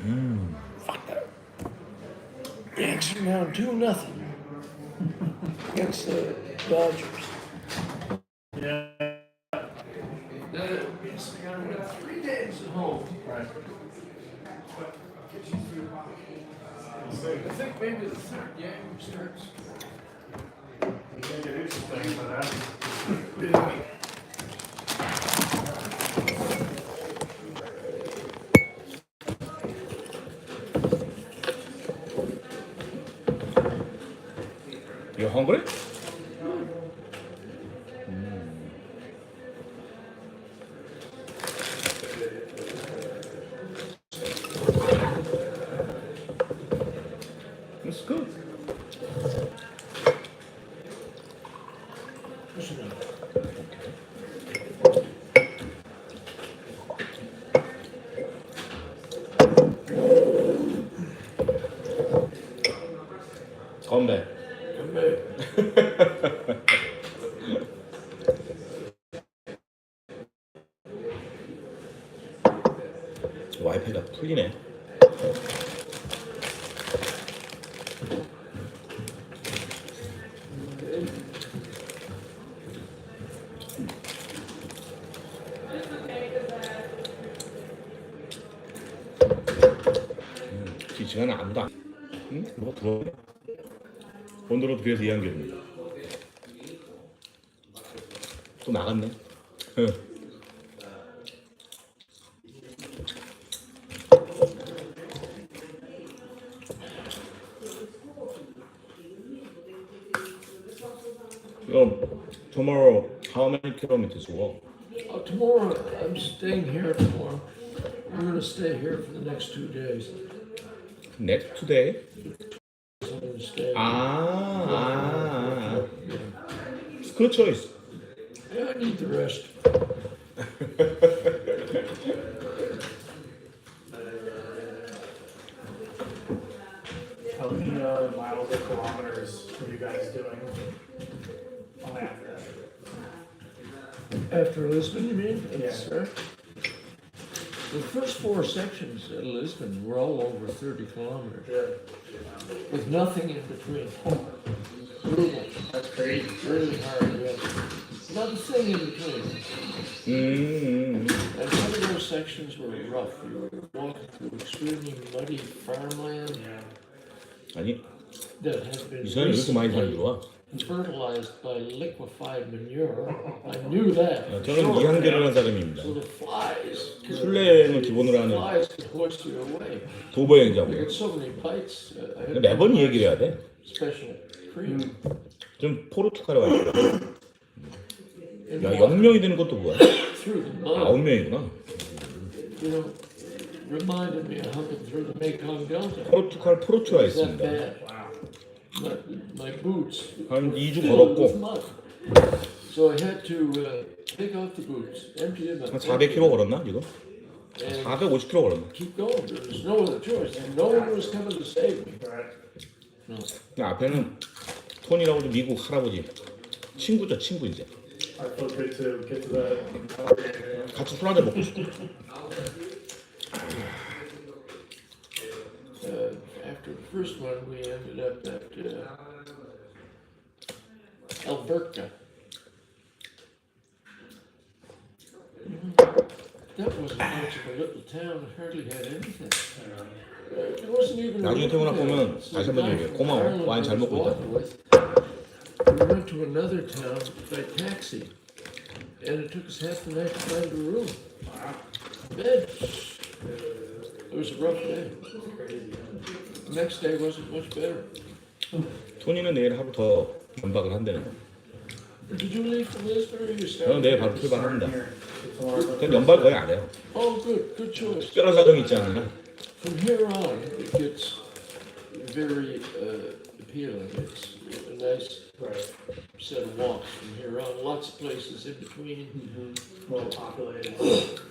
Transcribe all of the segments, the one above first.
Fuck that. Yanks are now 2-0 against the Dodgers. Yeah. It's got to win 3 games at home. Right. I think maybe the 3rd game starts. You can get interesting for that. Yeah. You hungry? It's good. 건배. 와이파이가 풀리네. 이 시간에 아무도 안. 응? 뭐가 들어오네? 오늘은 그래서 이한결입니다. 또 나갔네. 응. Tomorrow, how many kilometers walk? Tomorrow, I'm staying here tomorrow. We're going to stay here for the next 2 days. Next today? I'm going to stay. It's good choice. Yeah, I need the rest. How many miles or kilometers are you guys doing on after? After Lisbon, you mean? Yeah. Sir? The first 4 sections at Lisbon were all over 30 kilometers, with nothing in between. Brutal. That's crazy. Really hard, yeah. Not a thing in between. And some of those sections were rough. You were walking through extremely muddy farmland 아니, that had been 이 사람이 왜 이렇게 많이 사는 recently 거야? fertilized by liquefied manure. I knew that. 저는 이한결이라는 사람입니다. So the flies, 술래는 기본으로 하는 flies could hoist you away. 도보 We 여행자고요. got so many bites. I had 매번 이 얘기를 해야 돼. special cream. 좀 포르투갈에 와 있어. 야, 0명이 되는 것도 뭐야? Through the mud. 9명이구나. You know, reminded me of humping through the Mekong Delta. 포르투갈 포르투에 It's that 있습니다. bad. My boots. 한 2주 filled with 걸었고 mud. So I had to take out the boots, empty them, 한 400km 걸었나 지금? and 450km 걸었나? keep going. There was no other choice, and no one was coming to save me. No. 앞에는 톤이라고 좀 미국 할아버지 친구죠, 친구 이제. I feel good to get to the. 같이 술 한잔 먹고 싶어. After the first one, we ended up at Alberta. That wasn't much of a little town. It hardly had anything. It wasn't even. 나중에 퇴근할 거면 다시 한번 얘기해. 고마워. 와인 잘 먹고 있다. We went to another town by taxi, and it took us half the night to find a room. Bed. It was a rough day. The next day wasn't much better. 토니는 내일 하루 더 연박을 한다는 거. Did you leave from Lisbon or you 저는 started? 내일 바로 출발합니다. 그냥 연박 거의 안 해요. Oh, good choice. 특별한 사정이 있지 않나? From here on, it gets very appealing. It's a nice set of walks from here on. Lots of places in between. Well populated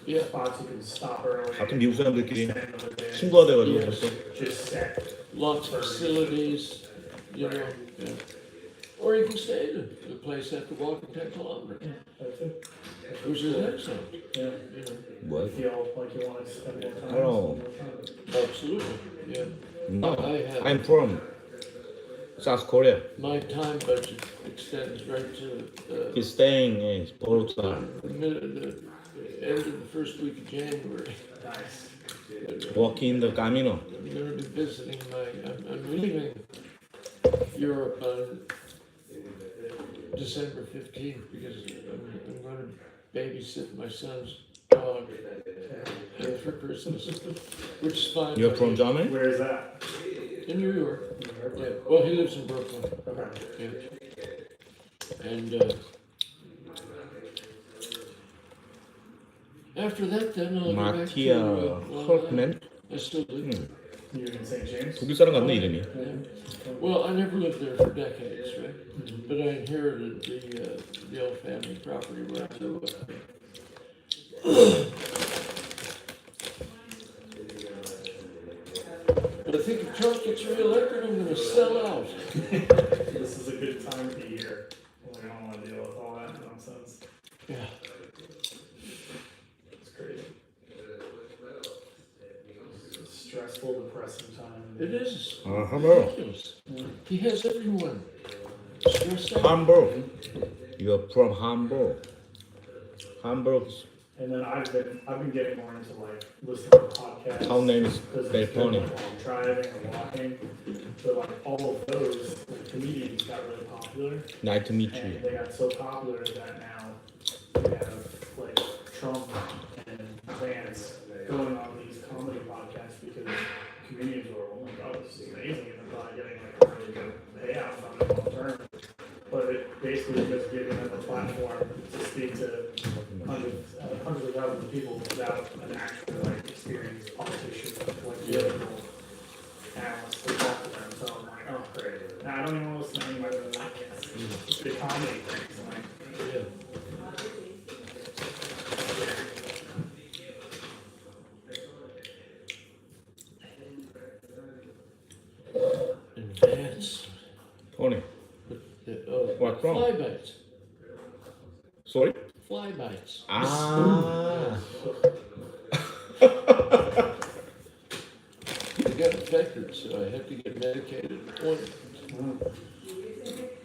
Yeah. spots you can stop early. 같은 미국 사람들끼리 Spend another day. 친구가 돼가지고 Yeah. 벌써 Just set. Lots of facilities, you know. Yeah. Or you can stay at the place after walking 10 kilometers. That's it. which is excellent. Yeah. What? Feel like you want to spend more time. Hello. Absolutely. Yeah. No, I have. I'm from South Korea. My time budget extends right to He's staying in Portugal, the end of the first week of January. Nice. walking the Camino. I'm going to be visiting I'm leaving Europe on December 15th because I'm going to babysit my son's dog for Christmas, which is fine. You're from Germany? Where is that? In New York. Yeah. Well, he lives in Brooklyn. Okay. Yeah. And after that, then I'll go back 마티아 to 헐크맨? I still live there. You're in St. James? 독일 사람 같네 이름이. Yeah. Well, I never lived there for decades, right? But I inherited the old family property where I grew up. But I think if Trump gets reelected, I'm going to sell out. This is a good time of the year. Well, I don't want to deal with all that nonsense. Yeah. It's crazy. It's a stressful, depressing time. It is. Hamburg. Ridiculous. He has everyone stressed out. Hamburg. You're from Hamburg. Hamburg. And then I've been getting more into like listening to podcasts. Town name is Because very it's good, funny. like, while I'm driving or walking. So like all of those like, comedians got really popular. Nice to meet And you. they got so popular that now we have like Trump and Vance going on these comedy podcasts because comedians are, oh my god, this is amazing, and they're probably getting like a really good payout from it long term. But it basically is just giving them a platform to speak to hundreds of thousands of people without an actual like experienced politician, like political analyst to talk to them. So I'm like, oh great. Now I don't even want to listen to anybody on the podcast. It's a comedy thing. So I'm like, Yeah. Advance. Tony. What from? Fly bites. Sorry? Fly bites. Ah. I got infected, so I have to get medicated.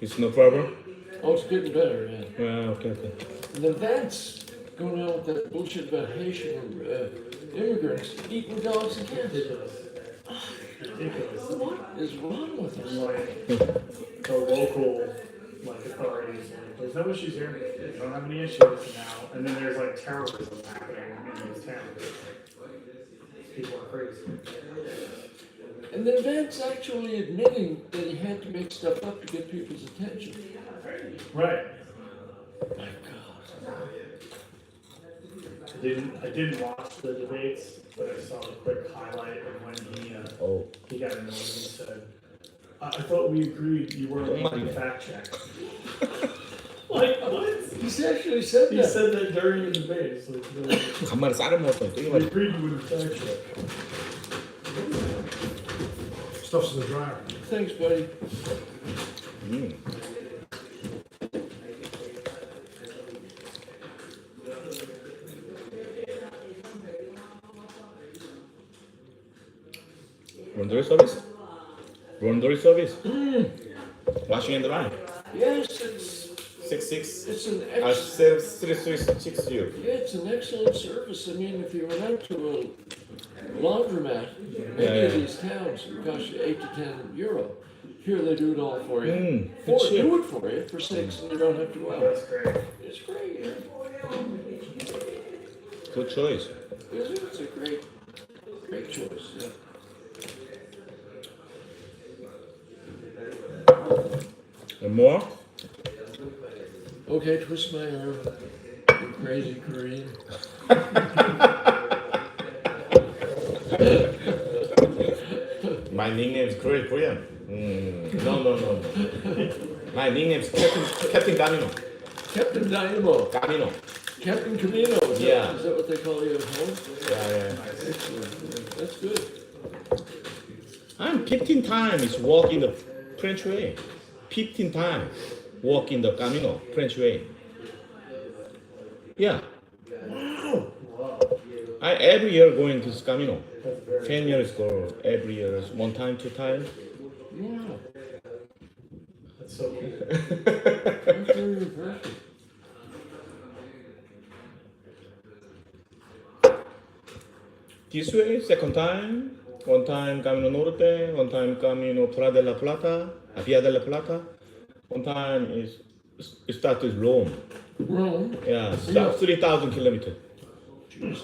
It's no problem? Oh, it's getting better, yeah. Yeah, okay. And then that's going on with that bullshit about Haitian immigrants eating dogs and cats. ridiculous. Ridiculous. What is wrong with us? Like the local like authorities, like, there's no issues here. We don't have any issues now. And then there's like terrorism happening in these towns. People are crazy. And then Vance actually admitting that he had to make stuff up to get people's attention. Right. My God. I didn't watch the debates, but I saw the quick highlight of when Oh. he got annoyed and said, I thought we agreed you weren't going to fact check. Like, what? He's actually said He that. said that during the debates. Like, 간만에 쌀을 먹었더니 되게 we 맛있어. agreed you wouldn't fact check. Stuff's in the dryer. Thanks, buddy. Laundry service? Laundry service? Washing and drying. Yes, it's 6 it's an 3 you. yeah, it's an excellent service. I mean, if you went out to a laundromat, many of Yeah. these towns, it cost you 8 to 10 euro. Here they do it all for you. good shit. Do it for you for 6, and you don't have to go out. That's great. It's great. Yeah. Good choice. It's a great choice. Yeah. And more? Okay, twist my arm. You crazy Korean. My nickname is Korean. No. My nickname is Captain Camino. Captain Dynamo. Camino. Captain Camino. Yeah. Is that what they call you at home? Yeah. Excellent. That's good. I'm 15 times walk in the French way. 15 times walk in the Camino, French way. Yeah. Wow. I every year going to Camino. That's very 10 years ago, every year, one time, two times. Yeah. That's so cool. That's very impressive. This way, second time. One time Camino Norte, one time Camino Via della Plata. One time it starts with Rome. Rome. Yeah, Yeah. 3,000 kilometers. Jesus.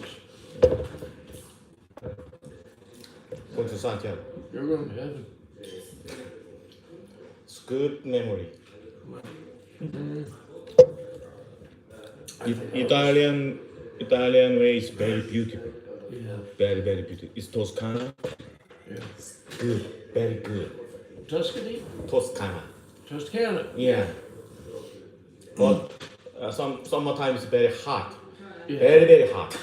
Go to Santiago. You're going to heaven. It's good memory. Italian way is very beautiful. Yeah. Very, very beautiful. It's Toscana. Yeah. Good, very good. Tuscany? Toscana. Toscana. Yeah. But summertime is very hot. Yeah. Very, very hot.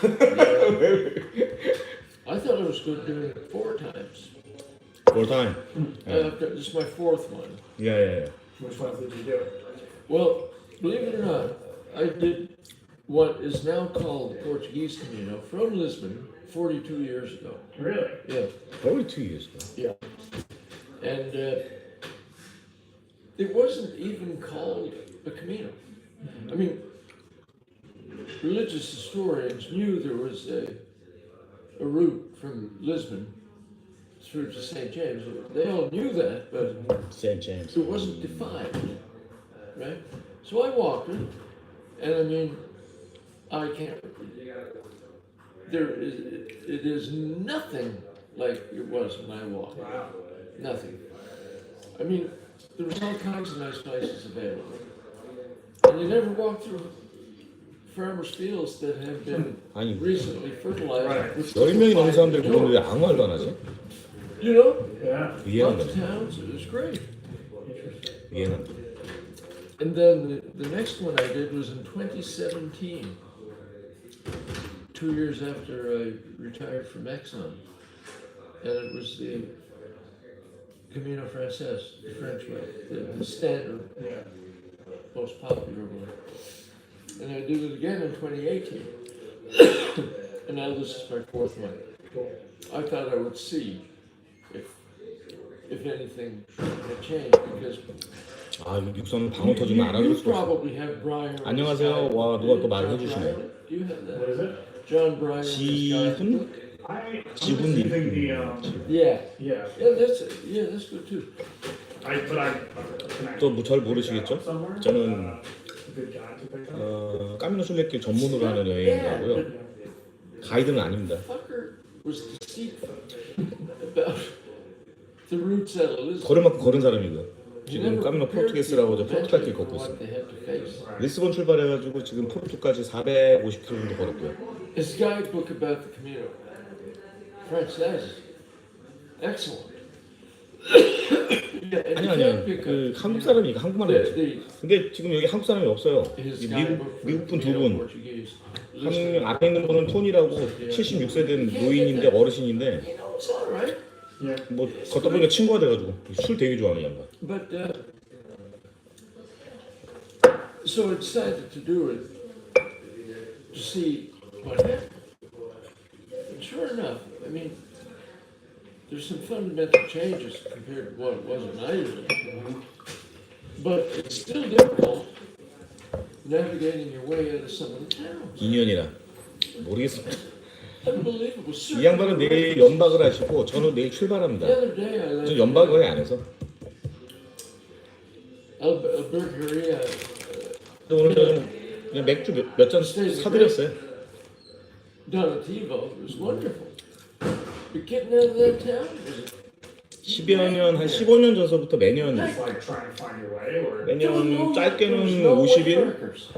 I thought I was going to do it 4 times. Full time. Yeah. This is my 4th one. Yeah. Which ones did you do? Well, believe it or not, I did what is now called the Portuguese Camino from Lisbon 42 years ago. Really? Yeah. Probably 2 years ago. Yeah. And it wasn't even called a Camino. I mean, religious historians knew there was a route from Lisbon through to St. James. They all knew that, but St. James. it wasn't defined, right? So I walked it, and I mean, I can't. It is nothing like it was when I walked. Wow. Nothing. I mean, there was all kinds of nice places available, and you never walk through farmers' fields that have been 아니, recently fertilized. Right. with 10명이 넘는 사람들이 fertilizer. 그런데 왜 아무 말도 안 하지? You know, Yeah. 이해는 lots of 돼. towns. It was great. Interesting. 이해는 돼. And then the next one I did was in 2017, 2 years after I retired from Exxon. And it was the Camino Frances, the French way, the standard, Yeah. most popular one. And I did it again in 2018. And now this is my 4th one. Cool. I thought I would see if anything had changed because 아, 이거 육선 방어 터지면 안 하길 you 수가 없어. probably have Brian. 안녕하세요. 와, 누가 또 말을 해주시네. Do you have What that? is it? John Bryan. 지훈? I'm just 지훈님. using the Yeah. yeah. Yeah, that's good too. Can I 또 잘 모르시겠죠? somewhere? 저는 Good guy to pick up. 까미노 순례길 전문으로 하는 여행이고요. 가이드는 아닙니다. Fucker was deceitful about the routes out of Lisbon. 걸을 만큼 걸은 사람이고요. 지금 까미노 포르투게스라고 저 포르투갈 길 걷고 what 있습니다. they had to face. 리스본 출발해가지고 지금 포르투까지 450km 정도 걸었고요. His guidebook about the Camino. Frances. Excellent. Yeah, and 아니 you can't pick 그 up, 한국 사람이니까 한국말을 해요. 근데 지금 여기 한국 사람이 없어요. his 이 guidebook for 미국 분 두 Camino 분. Portuguese. 한 명 앞에 있는 분은 톤이라고 76세 된 노인인데 어르신인데 You know, it's all right. Yeah. 뭐 걷다 보니까 친구가 돼가지고 술 되게 좋아하는 양반. But so I decided to do it to see what happened. And sure enough, I mean, there's some fundamental changes compared to what it was when I did it. But it's still difficult navigating your way out of some of the towns. 2년이라 모르겠습니다. Unbelievable. 이 양반은 내일 연박을 하시고 저는 내일 출발합니다. The other day I 저 left 연박 거의 안 해서. Alberuria. 근데 오늘 저는 그냥 맥주 몇 잔 사드렸어요. Donativo. It was wonderful. But getting out of that town was 10여 년, 한 15년 전서부터 매년 Just like trying to find your way, or 매년 짧게는 There was no 50일, markers.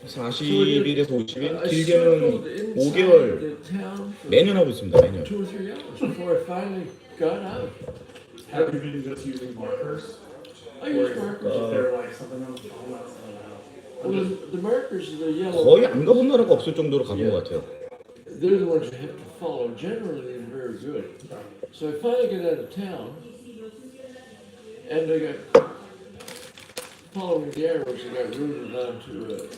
40일에서 50일, I 길게는 circled inside 5개월 the town for 매년 하고 있습니다. 매년. 2 or 3 hours before I finally got out. have you been just using markers? I used markers. Is there like something on the phone that's Well, the markers are the yellow. 거의 안 가본 나라가 없을 정도로 가본 것 같아요. They're the ones you have to follow. Generally, they're very good. So I finally get out of town, and I got following the arrows. I got routed onto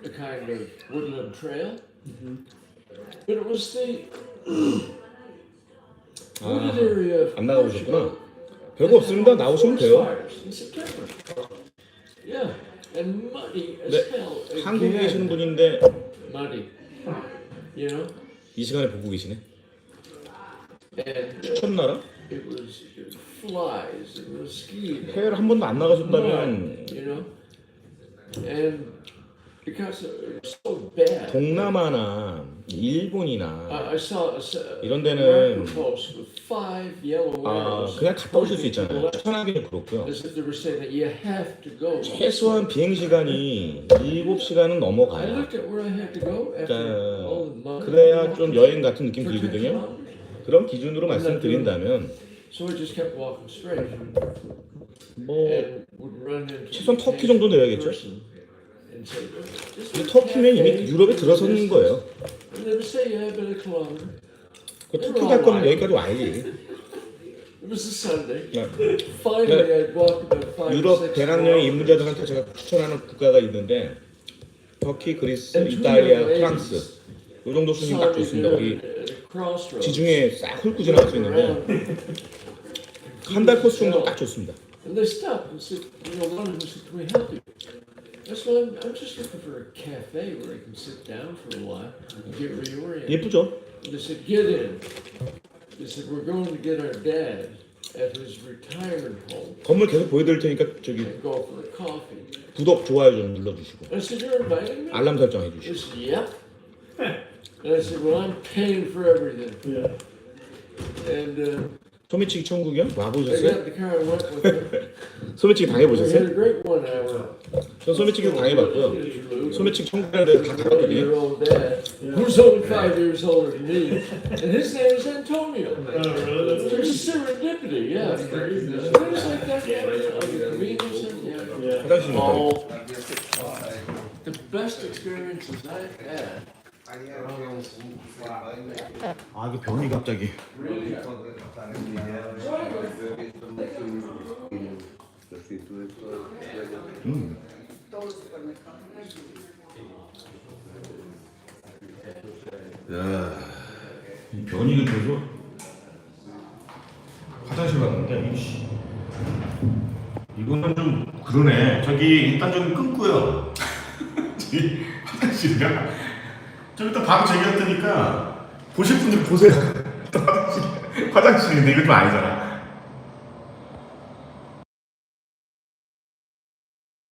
a kind of woodland trail. But it was the wooded area of 안 나가보셨구나. Portugal 별거 없습니다. 나오시면 돼요. fires in September. Yeah, and muddy as 네, hell. 한국에 계시는 Again, 분인데 muddy. You know, 이 시간에 보고 계시네. and 추천 나라? it was flies and mosquitoes. 해외를 한 번도 안 나가셨다면 You know, and because it was so bad. 동남아나 일본이나 I saw 이런 데는 post with 5 yellow arrows. 그냥 갔다 오실 수 있잖아요. 추천하기는 그렇고요. As if they were saying that you have to go. 최소한 비행 시간이 7시간은 I 넘어가야 looked at where I had to go after all the mud. 그래야 좀 여행 같은 느낌 for 10 들거든요. kilometers. 그런 기준으로 말씀드린다면 So I just kept walking straight 뭐 and would run into 최소한 the 터키 정도 내야겠죠? person and say, "Just 근데 a 터키면 이미 cafe 유럽에 in 들어서는 the 거예요. distance." And they would say, "Yeah, but a kilometer." 그 터키 갈 거면 여기까지 와야지. It was a Sunday. 네. Finally, I'd walked about 5 or 유럽 6 배낭여행 miles. 입문자들한테 제가 추천하는 국가가 있는데 터키, 그리스, 이탈리아, 프랑스 이 정도 수준 딱 좋습니다. 우리 지중해 싹 훑고 지나갈 수 있는데 한 달 코스 정도 딱 좋습니다. And they stopped and said, one of them said, "Can we help you?" I said, "I'm just looking for a cafe where I can sit down for a while and get reoriented." 예쁘죠? And they said, "Get in." They said, "We're going to get our dad at his retirement home 건물 계속 보여드릴 테니까 저기 and go for a coffee." 구독, 좋아요 좀 눌러주시고 I said, "You're inviting me?" 알람 설정 They 해주시고 said, "Yep." And I said, "Well, I'm paying for everything." Yeah. And 소매치기 천국이요? I 와보셨어요? got in the car and went with them. 소매치기 We 당해보셨어요? had a great 1 hour. 전 소매치기도 당해봤고요. 소매치기 천국이라는 데다 가봤거든요. Your old dad, who's only 5 years older than me, and his name is Antonio. There's a serendipity, yeah. Things like that, yeah. Like a convenience, yeah. 화장실 있다. Oh, the best experiences I've had. 아 이게 병이 갑자기 야, 이 변이는 계속 화장실 갔는데 이씨 이거는 좀 그러네. 저기 일단 좀 끊고요. 저기 화장실이야. 좀 이따 바로 제기할 테니까 보실 분들 보세요. 화장실인데 이거 좀 아니잖아.